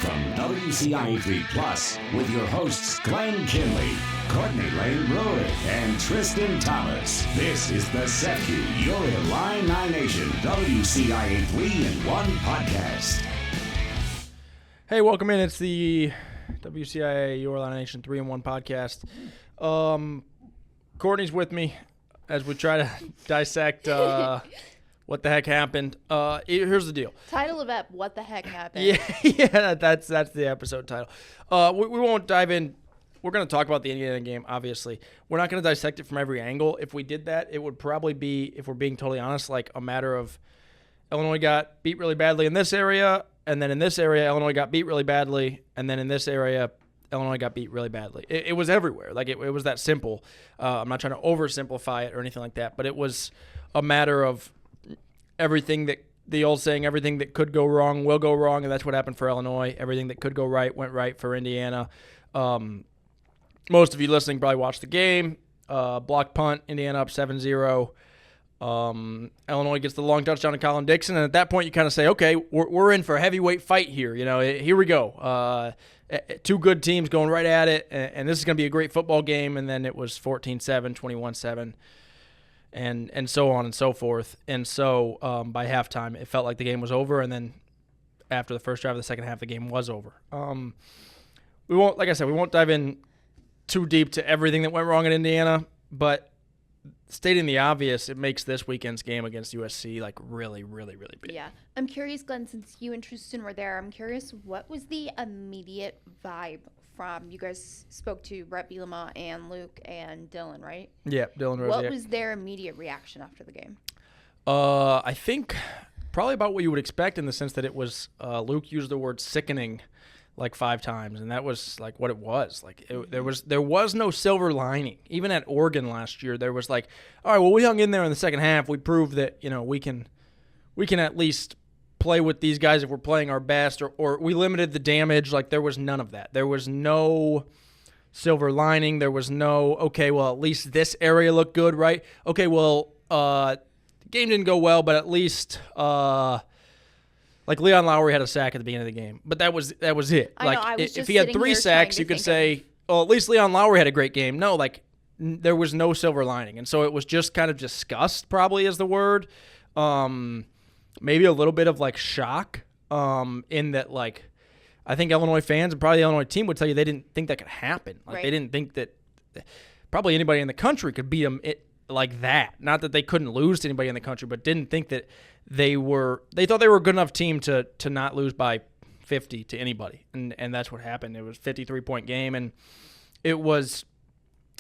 from WCIA 3 Plus with your hosts Glenn Kinley, Courtney Lane Brewett, and Tristan Thomas. This is the Sefcu, your Illini Nation, WCIA 3-in-1 podcast. Hey, welcome in. It's the WCIA Your Illini Nation 3-in-1 podcast. Courtney's with me as we try to dissect what the heck happened. Here's the deal. Title of that, What the Heck Happened? Yeah, that's the episode title. We won't dive in. We're going to talk about the Indiana game, obviously. We're not going to dissect it from every angle. If we did that, it would probably be, if we're being totally honest, like a matter of Illinois got beat really badly in this area, and then in this area, Illinois got beat really badly, and then in this area, Illinois got beat really badly. It was everywhere. Like, it was that simple. I'm not trying to oversimplify it or anything like that, but it was a matter of everything that the old saying, everything that could go wrong will go wrong, and that's what happened for Illinois. Everything that could go right went right for Indiana. Most of you listening probably watched the game. Block punt, Indiana up 7-0. Illinois gets the long touchdown to Colin Dixon, and at that point you kind of say, okay, we're in for a heavyweight fight here. You know, here we go. Two good teams going right at it, and this is going to be a great football game. And then it was 14-7, 21-7. And so on and so forth. And so by halftime, it felt like the game was over. And then after the first drive of the second half, the game was over. We won't, like I said, we won't dive in too deep to everything that went wrong in Indiana. But stating the obvious, it makes this weekend's game against USC like really, really, really big. Yeah. I'm curious, Glenn, since you and Tristan were there, I'm curious, what was the immediate vibe from, you guys spoke to Brett Bielema and Luke and Dylan, right? Yeah, Dylan Rose. What was their immediate reaction after the game? I think probably about what you would expect, in the sense that it was Luke used the word sickening like 5 times, and that was like what it was. Like there was no silver lining. Even at Oregon last year, there was like, all right, well, we hung in there in the second half. We proved that, you know, we can at least play with these guys if we're playing our best, or we limited the damage. Like, there was none of that. There was no silver lining. There was no, okay, well, at least this area looked good, right? Okay, well, the game didn't go well, but at least like Leon Lowry had a sack at the beginning of the game. But that was it. If he had 3 sacks, you could say, oh, at least Leon Lowry had a great game. No, like, there was no silver lining. And so it was just kind of disgust, probably is the word. Maybe a little bit of like shock, in that, like, I think Illinois fans and probably the Illinois team would tell you they didn't think that could happen. Like, They didn't think that probably anybody in the country could beat them like that. Not that they couldn't lose to anybody in the country, but didn't think that they thought they were a good enough team to not lose by 50 to anybody. And that's what happened. It was a 53-point game, and it was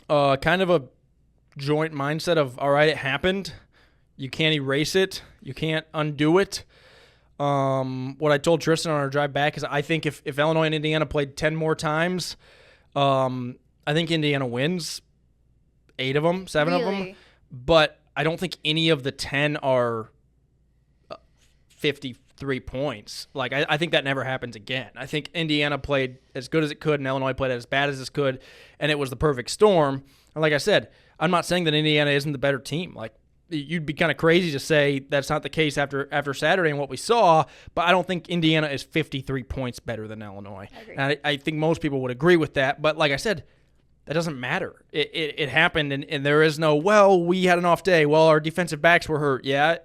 kind of a joint mindset of, all right, it happened. You can't erase it. You can't undo it. What I told Tristan on our drive back is, I think if Illinois and Indiana played 10 more times, I think Indiana wins 8 of them, 7 of them. But I don't think any of the 10 are 53 points. Like, I think that never happens again. I think Indiana played as good as it could, and Illinois played as bad as it could, and it was the perfect storm. And like I said, I'm not saying that Indiana isn't the better team. Like, you'd be kind of crazy to say that's not the case after Saturday and what we saw, but I don't think Indiana is 53 points better than Illinois. I agree. And I think most people would agree with that, but like I said, that doesn't matter. It happened, and there is no, well, we had an off day. Well, our defensive backs were hurt. Yeah,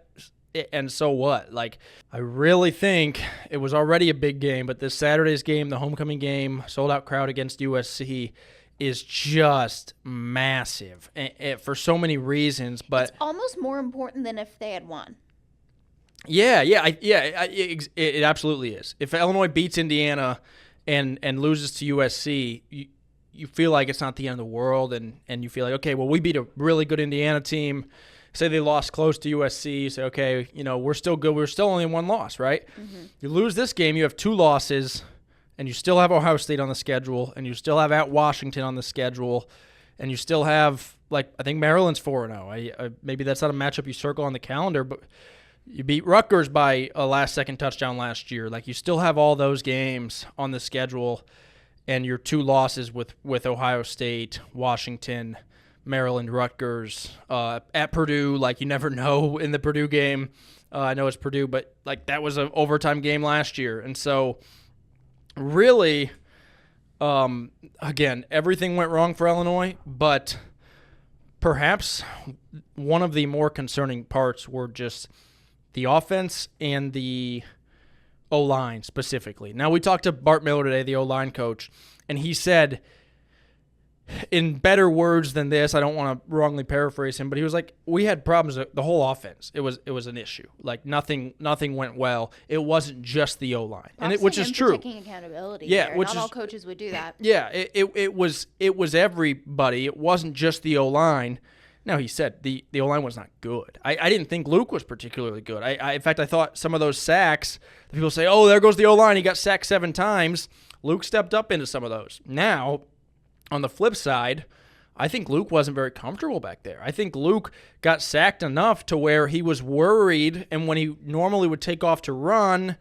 and so what? Like, I really think it was already a big game, but this Saturday's game, the homecoming game, sold-out crowd against USC, is just massive for so many reasons. But it's almost more important than if they had won. It absolutely is. If Illinois beats Indiana and loses to USC, you feel like it's not the end of the world, and you feel like, okay, well, we beat a really good Indiana team. Say they lost close to USC, say, okay, you know, we're still good. We're still only 1 loss, right? Mm-hmm. You lose this game, you have 2 losses, and you still have Ohio State on the schedule, and you still have at Washington on the schedule, and you still have, like, I think Maryland's 4-0. Maybe that's not a matchup you circle on the calendar, but you beat Rutgers by a last-second touchdown last year. Like, you still have all those games on the schedule, and your 2 losses with Ohio State, Washington, Maryland, Rutgers, at Purdue. Like, you never know in the Purdue game. I know it's Purdue, but, like, that was an overtime game last year. And so really, again, everything went wrong for Illinois, but perhaps one of the more concerning parts were just the offense and the O-line specifically. Now, we talked to Bart Miller today, the O-line coach, and he said, in better words than this, I don't want to wrongly paraphrase him, but he was like, we had problems. The whole offense, it was an issue. Like nothing went well. It wasn't just the O-line, which is true. Taking accountability. Yeah, there. Not all coaches would do that. Yeah, it was everybody. It wasn't just the O-line. Now, he said the O-line was not good. I didn't think Luke was particularly good. In fact, I thought some of those sacks, the people say, oh, there goes the O-line. He got sacked 7 times. Luke stepped up into some of those. Now, on the flip side, I think Luke wasn't very comfortable back there. I think Luke got sacked enough to where he was worried, and when he normally would take off to run,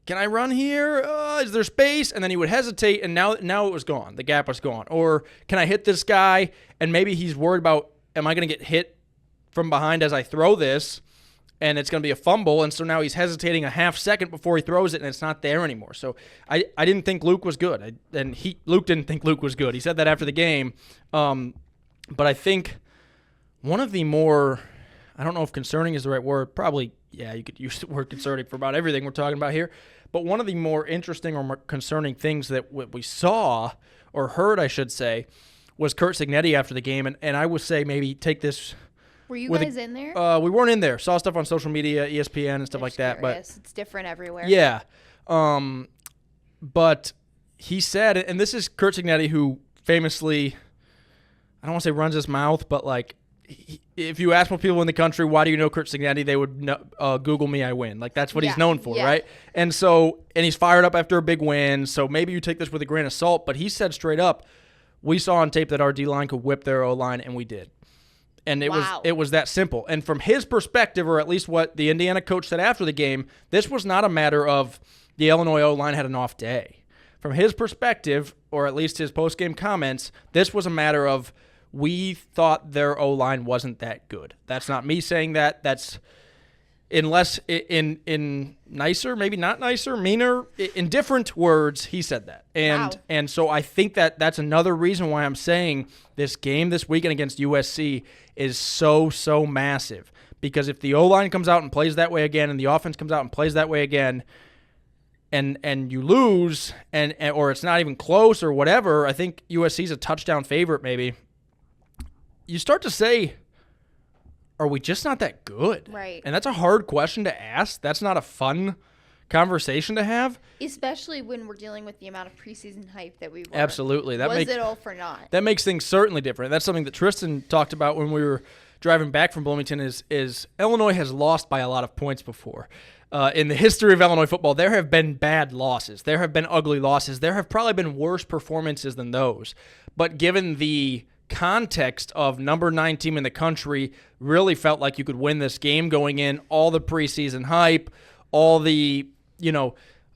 can I run here? Is there space? And then he would hesitate, and now it was gone. The gap was gone. Or can I hit this guy? And maybe he's worried about, am I going to get hit from behind as I throw this? And it's going to be a fumble, and so now he's hesitating a half second before he throws it, and it's not there anymore. So I didn't think Luke was good, Luke didn't think Luke was good. He said that after the game. But I think one of the more, I don't know if concerning is the right word. Probably, yeah, you could use the word concerning for about everything we're talking about here. But one of the more interesting or more concerning things that we saw, or heard, I should say, was Curt Cignetti after the game. And I would say maybe take this. Were you guys in there? We weren't in there. Saw stuff on social media, ESPN and stuff like that. But it's different everywhere. Yeah. But he said, and this is Curt Cignetti, who famously, I don't want to say runs his mouth, but like, if you ask most people in the country, why do you know Curt Cignetti, they would Google me, I win. Like, that's what he's known for, right? And he's fired up after a big win, so maybe you take this with a grain of salt, but he said straight up, we saw on tape that our D-line could whip their O-line, and we did. And it was that simple. And from his perspective, or at least what the Indiana coach said after the game, this was not a matter of the Illinois O-line had an off day. From his perspective, or at least his post-game comments, this was a matter of we thought their O-line wasn't that good. That's not me saying that. That's in nicer, maybe not nicer, meaner, in different words, he said that. And so I think that's another reason why I'm saying this game this weekend against USC is so massive. Because if the O-line comes out and plays that way again, and the offense comes out and plays that way again, and you lose, or it's not even close or whatever, I think USC's a touchdown favorite maybe. You start to say, are we just not that good? Right. And that's a hard question to ask. That's not a fun conversation to have. Especially when we're dealing with the amount of preseason hype that we were. Absolutely. Was it all for naught? That makes things certainly different. That's something that Tristan talked about when we were driving back from Bloomington is Illinois has lost by a lot of points before. In the history of Illinois football, there have been bad losses. There have been ugly losses. There have probably been worse performances than those. But given the context of number 9 team in the country, really felt like you could win this game going in, all the preseason hype, all the,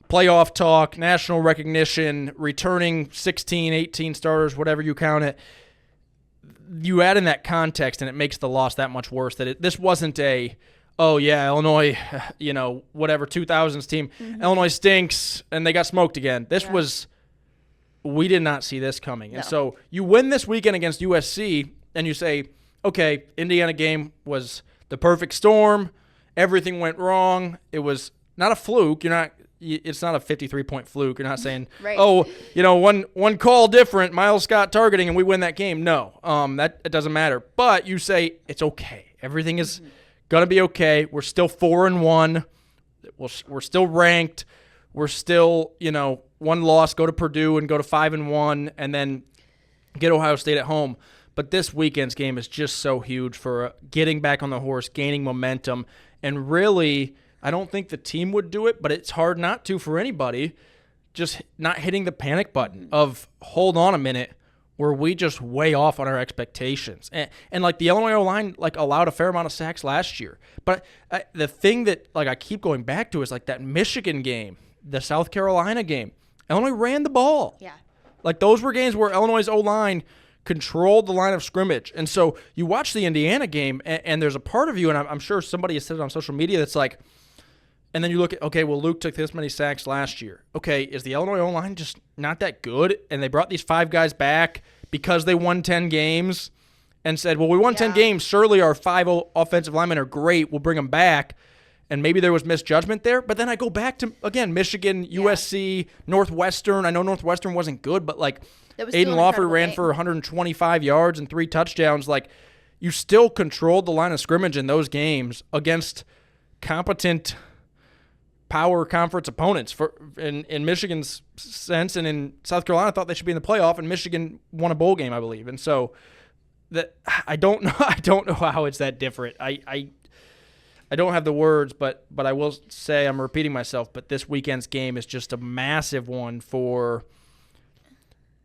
playoff talk, national recognition, returning 16, 18 starters, whatever you count it. You add in that context and it makes the loss that much worse. This wasn't Illinois, whatever 2000s team, Illinois stinks and they got smoked again. This was, we did not see this coming. And so you win this weekend against USC and you say, okay, Indiana game was the perfect storm. Everything went wrong. It was not a fluke. It's not a 53-point fluke. You're not saying, right. One call different, Miles Scott targeting, and we win that game. No, it doesn't matter. But you say it's okay. Everything is going to be okay. We're still 4-1. We're still ranked. We're still, one loss, go to Purdue and go to 5-1, and then get Ohio State at home. But this weekend's game is just so huge for getting back on the horse, gaining momentum, and really, I don't think the team would do it, but it's hard not to for anybody, just not hitting the panic button of, hold on a minute, were we just way off on our expectations? And like the Illinois O-line allowed a fair amount of sacks last year. But the thing that I keep going back to is that Michigan game, the South Carolina game, Illinois ran the ball. Yeah. Those were games where Illinois' O-line controlled the line of scrimmage. And so you watch the Indiana game, and there's a part of you, and I'm sure somebody has said it on social media, that's like, And then you look at, okay, well, Luke took this many sacks last year. Okay, is the Illinois O-line just not that good? And they brought these 5 guys back because they won 10 games and said, well, we won 10 games. Surely our 5 offensive linemen are great. We'll bring them back. And maybe there was misjudgment there. But then I go back to, again, Michigan, USC, Northwestern. I know Northwestern wasn't good, but, like, Aiden Lawford ran for 125 yards and 3 touchdowns. Like, you still controlled the line of scrimmage in those games against competent power conference opponents. In Michigan's sense, and in South Carolina thought they should be in the playoff, and Michigan won a bowl game, I believe. And so that I don't know how it's that different. I don't have the words, but I will say, I'm repeating myself, but this weekend's game is just a massive one for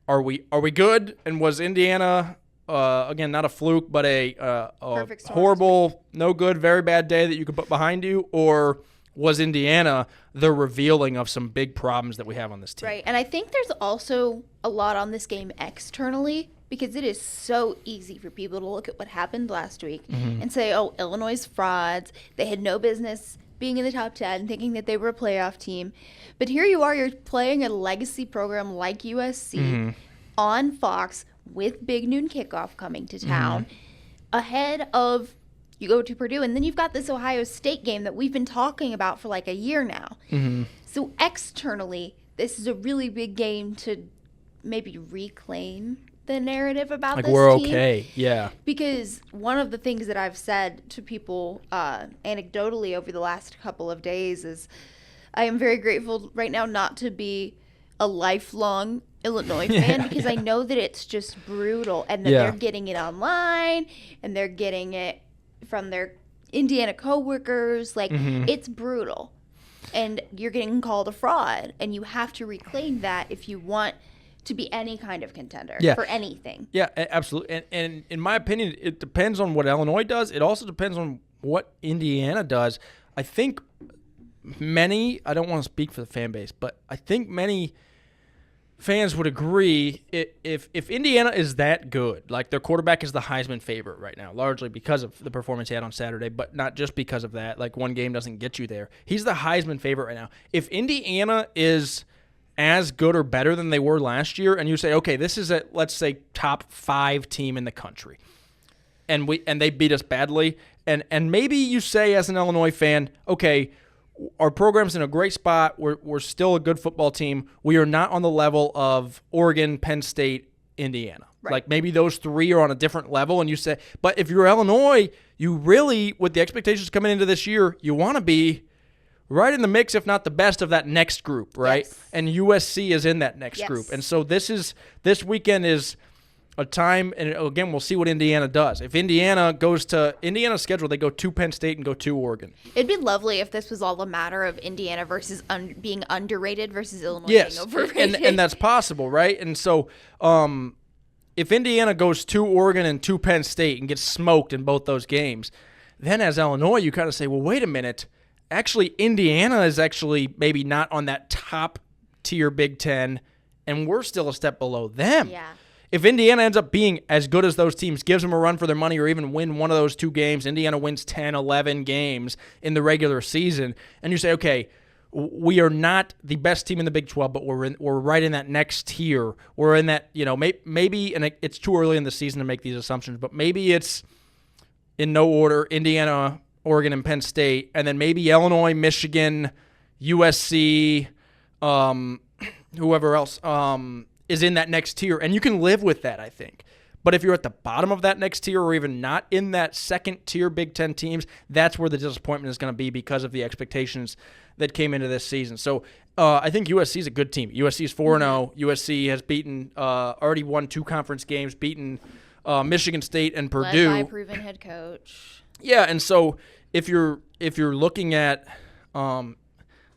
are we good? And was Indiana again, not a fluke, but a horrible, no good, very bad day that you could put behind you? Or was Indiana the revealing of some big problems that we have on this team? Right, and I think there's also a lot on this game externally, because it is so easy for people to look at what happened last week and say, oh, Illinois is frauds. They had no business being in the top 10, thinking that they were a playoff team. But here you are, you're playing a legacy program like USC on Fox with Big Noon Kickoff coming to town ahead of, you go to Purdue, and then you've got this Ohio State game that we've been talking about for like a year now. So externally, this is a really big game to maybe reclaim the narrative about like this we're team. Okay, yeah. Because one of the things that I've said to people anecdotally over the last couple of days is I am very grateful right now not to be a lifelong Illinois fan, because I know that it's just brutal, and that they're getting it online and they're getting it from their Indiana coworkers. Like, it's brutal, and you're getting called a fraud, and you have to reclaim that if you want to be any kind of contender for anything. Yeah, absolutely. And in my opinion, it depends on what Illinois does. It also depends on what Indiana does. I think many, I don't want to speak for the fan base, but I think many fans would agree if Indiana is that good, like their quarterback is the Heisman favorite right now, largely because of the performance he had on Saturday, but not just because of that. Like, one game doesn't get you there. He's the Heisman favorite right now. If Indiana is as good or better than they were last year, and you say, okay, this is a, let's say, top 5 team in the country, and they beat us badly, and maybe you say as an Illinois fan, okay, our program's in a great spot, we're still a good football team, we are not on the level of Oregon, Penn State, Indiana. Right. Like, maybe those 3 are on a different level, and you say, but if you're Illinois, you really, with the expectations coming into this year, you want to be right in the mix, if not the best of that next group, right? Yes. And USC is in that next group. And so this weekend is a time, and again, we'll see what Indiana does. If Indiana goes to Indiana's schedule, they go to Penn State and go to Oregon. It'd be lovely if this was all a matter of Indiana versus being underrated versus Illinois being overrated. And that's possible, right? And so if Indiana goes to Oregon and to Penn State and gets smoked in both those games, then as Illinois, you kind of say, well, wait a minute. Actually, Indiana is actually maybe not on that top-tier Big Ten, and we're still a step below them. Yeah. If Indiana ends up being as good as those teams, gives them a run for their money, or even win one of those 2 games, Indiana wins 10, 11 games in the regular season, and you say, okay, we are not the best team in the Big 12, but we're right in that next tier. We're in that, maybe, and it's too early in the season to make these assumptions, but maybe it's in no order, Indiana, Oregon, and Penn State, and then maybe Illinois, Michigan, USC, whoever else is in that next tier. And you can live with that, I think. But if you're at the bottom of that next tier, or even not in that second tier Big Ten teams, that's where the disappointment is going to be because of the expectations that came into this season. So I think USC is a good team. USC is 4-0. USC has already won 2 conference games, beaten Michigan State and Purdue. Led by a proven head coach. Yeah, and so if you're looking at, I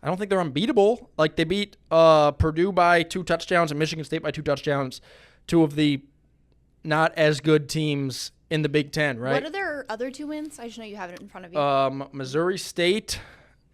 don't think they're unbeatable. Like, they beat Purdue by 2 touchdowns and Michigan State by 2 touchdowns, 2 of the not as good teams in the Big Ten, right? What are their other 2 wins? I just know you have it in front of you. Missouri State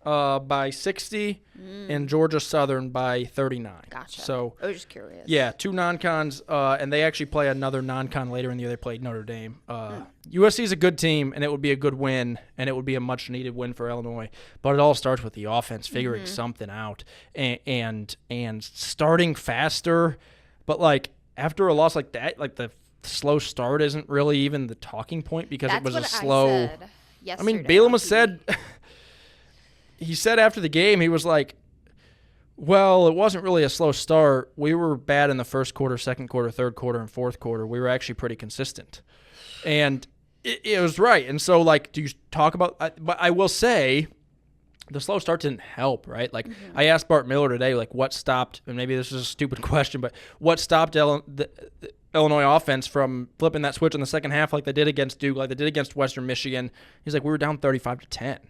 by 60 and Georgia Southern by 39. Gotcha. So I was just curious. yeah, 2 non-cons, and they actually play another non-con later in the year. They played Notre Dame. USC is a good team, and it would be a good win, and it would be a much-needed win for Illinois. But it all starts with the offense figuring something out and starting faster. But, like, after a loss like that, like, the slow start isn't really even the talking point because That's it was what a slow – I said yesterday I mean, Bielema on said TV. – he said after the game, he was like, well, it wasn't really a slow start. We were bad in the first quarter, second quarter, third quarter, and fourth quarter. We were actually pretty consistent. And it was right. And so, like, do you talk about but I will say the slow start didn't help, right? Like, I asked Bart Miller today, like, what stopped, and maybe this is a stupid question, but what stopped the Illinois offense from flipping that switch in the second half like they did against Duke, like they did against Western Michigan? He's like, we were down 35-10.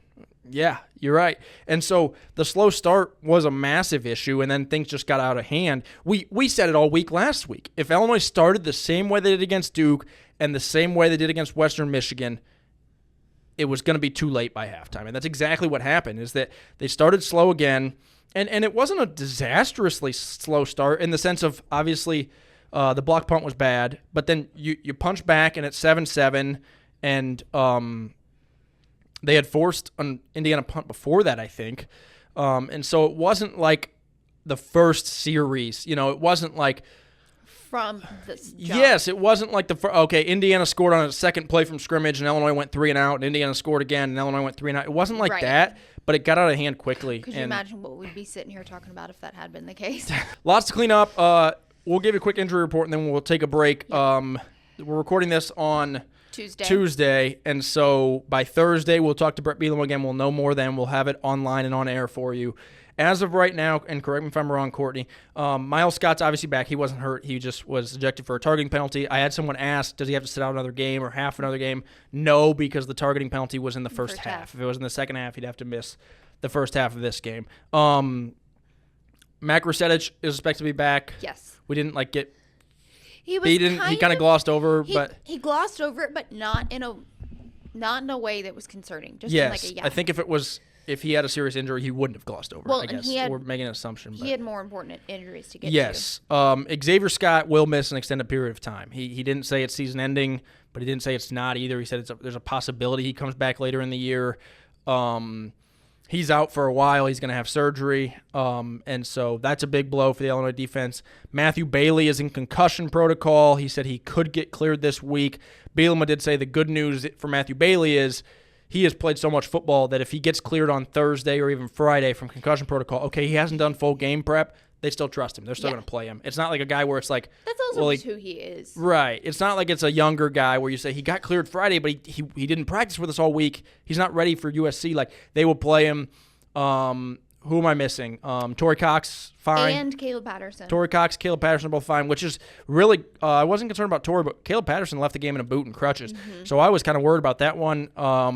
Yeah, you're right. And so the slow start was a massive issue, and then things just got out of hand. We said it all week last week. If Illinois started the same way they did against Duke and the same way they did against Western Michigan, it was going to be too late by halftime. And that's exactly what happened, is that they started slow again, and it wasn't a disastrously slow start in the sense of, obviously, the block punt was bad, but then you punch back, and it's 7-7, and they had forced an Indiana punt before that, I think. And so it wasn't like the first series. You know, it wasn't like From the jump. Yes, it wasn't like Indiana scored on a second play from scrimmage, and Illinois went 3 and out, and Indiana scored again, and Illinois went 3 and out. It wasn't like that, but it got out of hand quickly. Could you imagine what we'd be sitting here talking about if that had been the case? Lots to clean up. We'll give you a quick injury report, and then we'll take a break. We're recording this on Tuesday, and so by Thursday we'll talk to Brett Bielema again. We'll know more then. We'll have it online and on air for you. As of right now, and correct me if I'm wrong, Courtney, Miles Scott's obviously back. He wasn't hurt. He just was ejected for a targeting penalty. I had someone ask, does he have to sit out another game or half another game? No, because the targeting penalty was in the first half. If it was in the second half, he'd have to miss the first half of this game. Mac Rusetic is expected to be back. Yes. We didn't get... He kind of glossed over, but he glossed over it, but not in a way that was concerning. Just yes, in I think if he had a serious injury, he wouldn't have glossed over. Well, I guess we're making an assumption. He had more important injuries to get to. Yes, Xavier Scott will miss an extended period of time. He didn't say it's season ending, but he didn't say it's not either. He said there's a possibility he comes back later in the year. He's out for a while. He's going to have surgery, and so that's a big blow for the Illinois defense. Matthew Bailey is in concussion protocol. He said he could get cleared this week. Bielema did say the good news for Matthew Bailey is he has played so much football that if he gets cleared on Thursday or even Friday from concussion protocol, okay, he hasn't done full game prep, they still trust him. They're still going to play him. It's not like a guy where it's like... That's also just who he is. Right. It's not like it's a younger guy where you say he got cleared Friday, but he didn't practice with us all week. He's not ready for USC. Like, they will play him. Who am I missing? Torrey Cox, fine. And Caleb Patterson. Torrey Cox, Caleb Patterson, both fine, which is really... I wasn't concerned about Torrey, but Caleb Patterson left the game in a boot and crutches. Mm-hmm. So I was kind of worried about that one.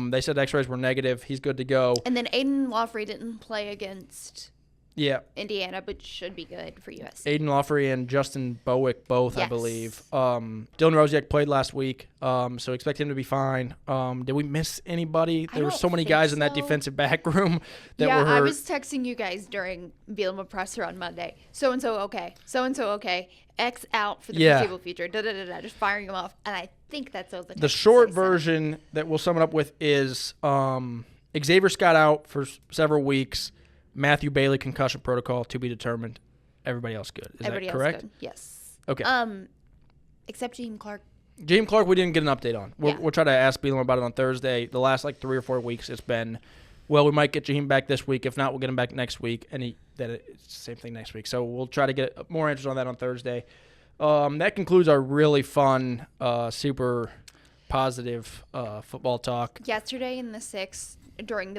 They said x-rays were negative. He's good to go. And then Aiden Lawfrey didn't play against... Yeah. Indiana, but should be good for USC. Aiden Lawfrey and Justin Bowick both, yes. I believe. Dylan Rosiak played last week, so expect him to be fine. Did we miss anybody? There were so many guys in that defensive back room that were hurt. I was texting you guys during Bielema presser on Monday. So-and-so okay. So-and-so okay. X out for the foreseeable future. Da-da-da-da. Just firing them off. And I think that's all the short version that we'll sum it up with is Xavier Scott out for several weeks. Matthew Bailey concussion protocol to be determined. Everybody else good. Is that correct? Good. Yes. Okay. Except James Clark. James Clark, we didn't get an update on. We'll try to ask Bielema about it on Thursday. The last 3 or 4 weeks, it's been, well, we might get Jaheim back this week. If not, we'll get him back next week. And it's the same thing next week. So we'll try to get more answers on that on Thursday. That concludes our really fun, super positive football talk. Yesterday in the 6th, during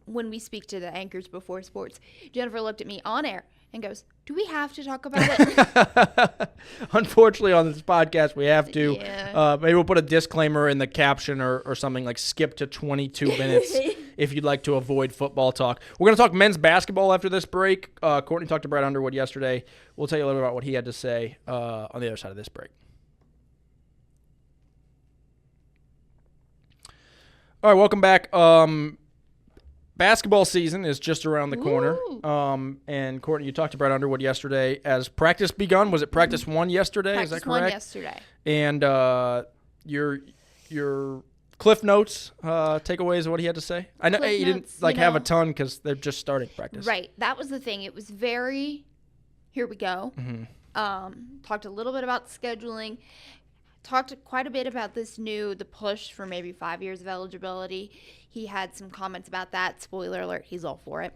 when we speak to the anchors before sports, Jennifer looked at me on air and goes, "Do we have to talk about it?" Unfortunately, on this podcast, we have to. Yeah. Maybe we'll put a disclaimer in the caption or something like skip to 22 minutes if you'd like to avoid football talk. We're going to talk men's basketball after this break. Courtney talked to Brad Underwood yesterday. We'll tell you a little bit about what he had to say on the other side of this break. All right, welcome back. basketball season is just around the corner. Ooh. And Courtney, you talked to Brad Underwood yesterday. As practice begun, was it practice one yesterday? Is that Practice one correct? yesterday. And your Cliff Notes takeaways of what he had to say. I know Cliff he didn't Notes, have a ton because they're just starting practice. Right. That was the thing. It was very, here we go. Talked a little bit about scheduling. Talked quite a bit about the push for maybe 5 years of eligibility. He had some comments about that. Spoiler alert, he's all for it.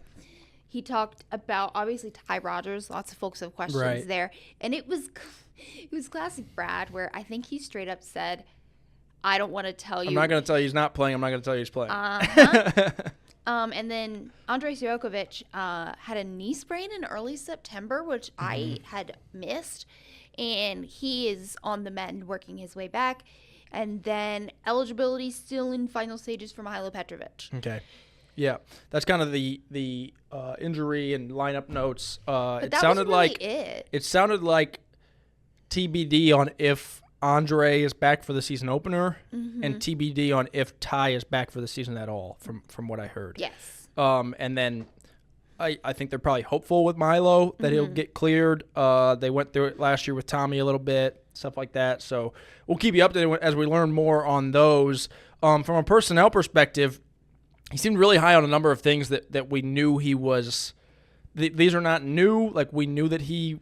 He talked about, obviously, Ty Rogers. Lots of folks have questions there. And it was classic Brad, where I think he straight up said, I don't want to tell you. I'm not going to tell you he's not playing. I'm not going to tell you he's playing. And then Andrei Sjokovic had a knee sprain in early September, which I had missed. And he is on the mend, working his way back. And then eligibility still in final stages for Mihajlo Petrovic. Okay. Yeah, that's kind of the injury and lineup notes. But it that sounded was really like it. It sounded like TBD on if Andre is back for the season opener, and TBD on if Ty is back for the season at all. From what I heard. Yes. And then I think they're probably hopeful with Milo that he'll get cleared. They went through it last year with Tommy a little bit, stuff like that. So we'll keep you updated as we learn more on those. From a personnel perspective, he seemed really high on a number of things that we knew he was. These are not new. Like, we knew that he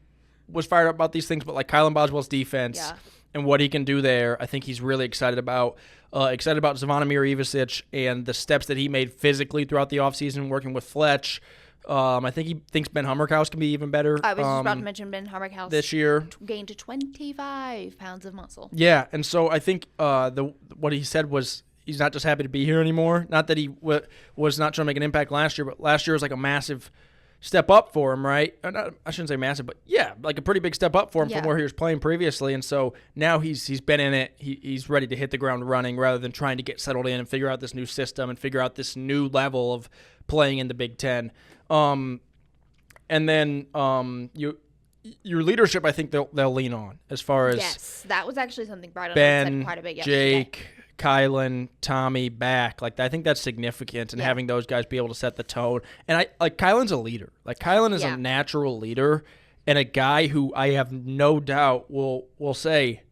was fired up about these things, but like Kylan Boswell's defense and what he can do there, I think he's really excited about. Excited about Zvonimir Ivicic and the steps that he made physically throughout the offseason working with Fletch. I think he thinks Ben Hummerkaus can be even better. I was just about to mention Ben Hummerkaus this year. Gained to 25 pounds of muscle. Yeah, and so I think what he said was he's not just happy to be here anymore. Not that he was not trying to make an impact last year, but last year was like a massive step up for him, right? I shouldn't say massive, but yeah, like a pretty big step up for him from where he was playing previously. And so now he's been in it. He's ready to hit the ground running rather than trying to get settled in and figure out this new system and figure out this new level of playing in the Big Ten. And then your leadership, I think they'll lean on as far as that was actually something Brian Ben, said quite a bit yesterday. Jake, Kylan, Tommy back. Like, I think that's significant, and having those guys be able to set the tone. And Kylan's a leader. Like, Kylan is a natural leader and a guy who I have no doubt will say,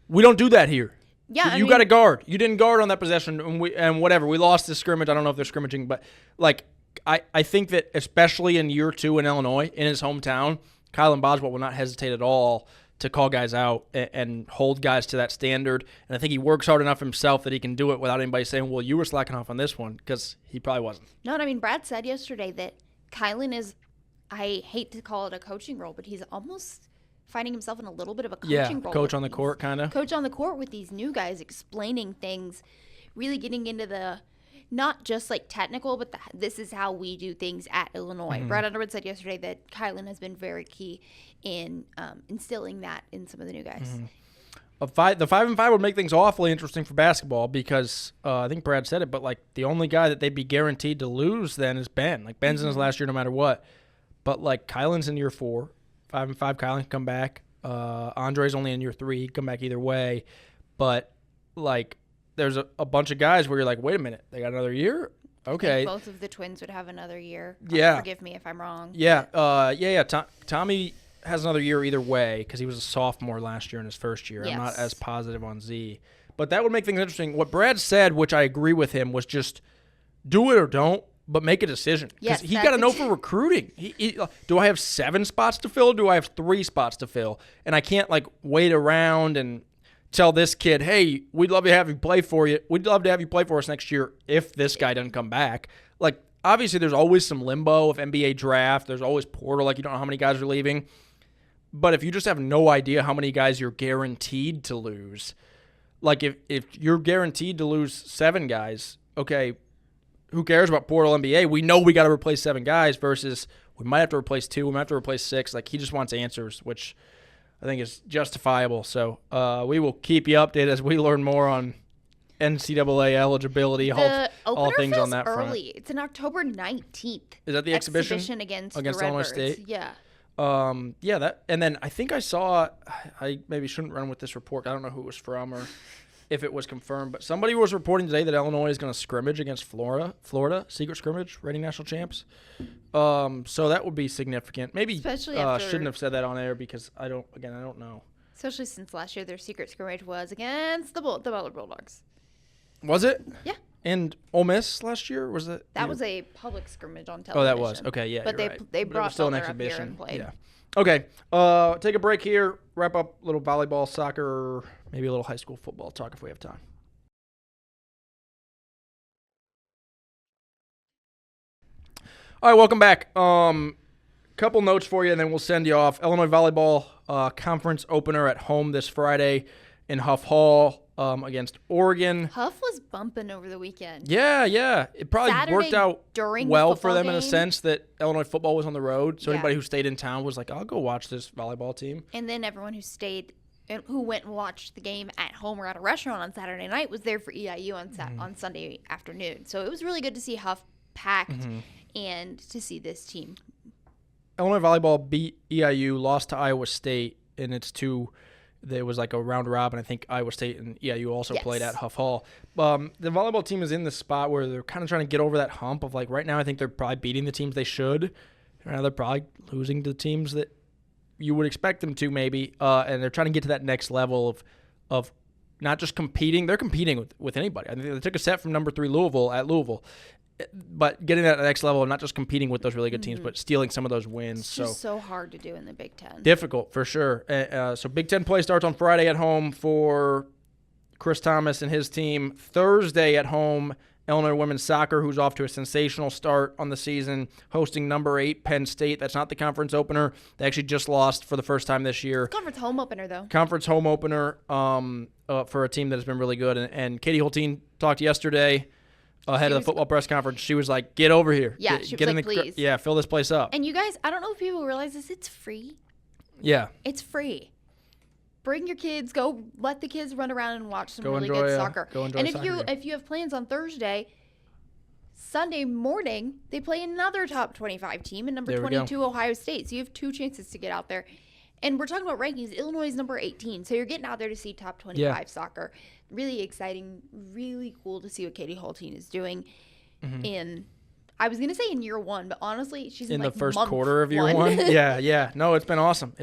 we don't do that here. Yeah, you got to guard. You didn't guard on that possession, and whatever. We lost this scrimmage. I don't know if they're scrimmaging, but like I think that especially in year 2 in Illinois, in his hometown, Kylan Boswell will not hesitate at all to call guys out and hold guys to that standard. And I think he works hard enough himself that he can do it without anybody saying, well, you were slacking off on this one, because he probably wasn't. No, I mean, Brad said yesterday that Kylan is, I hate to call it a coaching role, but he's almost finding himself in a little bit of a coaching role. Coach on the court, kind of. Coach on the court with these new guys, explaining things, really getting into the, not just like technical, but this is how we do things at Illinois. Brad Underwood said yesterday that Kylan has been very key in instilling that in some of the new guys. The 5-5 would make things awfully interesting for basketball because I think Brad said it, but like the only guy that they'd be guaranteed to lose then is Ben. Like, Ben's in his last year no matter what. But like, Kylan's in year 4. 5-5, Kylan can come back. Andre's only in year 3. He can come back either way. But like, there's a bunch of guys where you're like, wait a minute, they got another year? Okay. Both of the twins would have another year. Yeah. Forgive me if I'm wrong. Yeah. Tommy has another year either way because he was a sophomore last year in his first year. Yes. I'm not as positive on Z. But that would make things interesting. What Brad said, which I agree with him, was just do it or don't, but make a decision. Because he got to know for recruiting. Do I have 7 spots to fill? Or do I have 3 spots to fill? And I can't like wait around and tell this kid, hey, we'd love to have you play for you. We'd love to have you play for us next year if this guy doesn't come back. Like, obviously there's always some limbo of NBA draft. There's always portal. Like, you don't know how many guys are leaving. But if you just have no idea how many guys you're guaranteed to lose, like if you're guaranteed to lose 7 guys, okay, who cares about portal NBA? We know we got to replace 7 guys versus we might have to replace 2, we might have to replace 6. Like, he just wants answers, which I think is justifiable. So we will keep you updated as we learn more on NCAA eligibility, all things on that front. It's in October 19th. Is that the exhibition? Exhibition against the Illinois Redbirds. State? Yeah. That, and then I think I saw, I maybe shouldn't run with this report. I don't know who it was from or if it was confirmed, but somebody was reporting today that Illinois is going to scrimmage against Florida, secret scrimmage, reigning national champs. So that would be significant. Maybe Especially after, shouldn't have said that on air because I don't know. Especially since last year their secret scrimmage was against the Butler Bulldogs. Was it? Yeah. And Ole Miss last year, was it? That was a public scrimmage on television. Oh, that was. Okay, yeah, but they brought still an Butler up here exhibition. and played. Yeah. Okay, take a break here, wrap up a little volleyball, soccer, maybe a little high school football talk if we have time. All right, welcome back. Couple notes for you, and then we'll send you off. Illinois volleyball conference opener at home this Friday in Huff Hall against Oregon. Huff was bumping over the weekend. Yeah. It probably Saturday worked out during well the for them in a game. sense that Illinois football was on the road. So Yeah. anybody who stayed in town was like, I'll go watch this volleyball team. And then everyone who went and watched the game at home or at a restaurant on Saturday night was there for EIU on Sunday afternoon. So it was really good to see Huff packed and to see this team. Illinois volleyball beat EIU, lost to Iowa State, and there was like a round robin. I think Iowa State and EIU also played at Huff Hall. The volleyball team is in the spot where they're kind of trying to get over that hump of like right now I think they're probably beating the teams they should. Right now they're probably losing to the teams that you would expect them to maybe. And they're trying to get to that next level of not just competing. They're competing with anybody. I think they took a set from number 3 Louisville. But getting to that next level of not just competing with those really good teams, but stealing some of those wins. It's just so hard to do in the Big Ten. Difficult, for sure. So Big Ten play starts on Friday at home for Chris Thomas and his team. Thursday at home, Illinois women's soccer, who's off to a sensational start on the season, hosting number 8 Penn State. That's not the conference opener. They actually just lost for the first time this year. Conference home opener, though. Conference home opener for a team that has been really good. And Katie Holteen talked yesterday ahead of the football press conference. She was like, get over here. Yeah, she was like, please. Yeah, fill this place up. And you guys, I don't know if people realize this, it's free. Yeah. It's free. Bring your kids, go let the kids run around and watch some really enjoy, good soccer. go enjoy and a soccer game. if you have plans on Thursday, Sunday morning, they play another top 25 team in number 22 Ohio State. So you have 2 chances to get out there. And we're talking about rankings. Illinois is number 18. So you're getting out there to see top 25 soccer. Really exciting, really cool to see what Katie Holteen is doing in, I was going to say in year 1, but honestly, she's in the like first month quarter of year 1. Yeah. No, it's been awesome.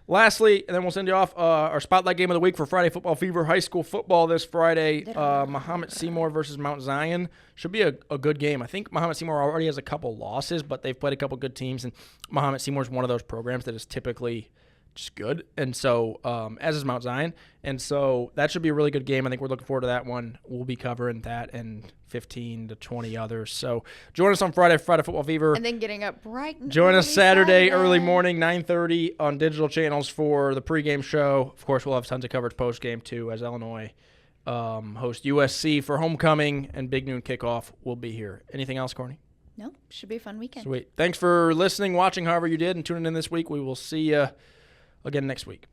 Lastly, and then we'll send you off, our spotlight game of the week for Friday Football Fever, high school football this Friday. Mahomet Seymour versus Mount Zion. Should be a good game. I think Mahomet Seymour already has a couple losses, but they've played a couple good teams, and Mahomet Seymour is one of those programs that is typically just good, and so as is Mount Zion. And so that should be a really good game. I think we're looking forward to that one. We'll be covering that and 15 to 20 others. So join us on Friday Football Fever. And then getting up bright and join early us Saturday early morning, 9:30 on digital channels for the pregame show. Of course, we'll have tons of coverage postgame too as Illinois host USC for homecoming, and big noon kickoff will be here. Anything else, Courtney? No, should be a fun weekend. Sweet. Thanks for listening, watching, however you did, and tuning in this week. We will see you again next week.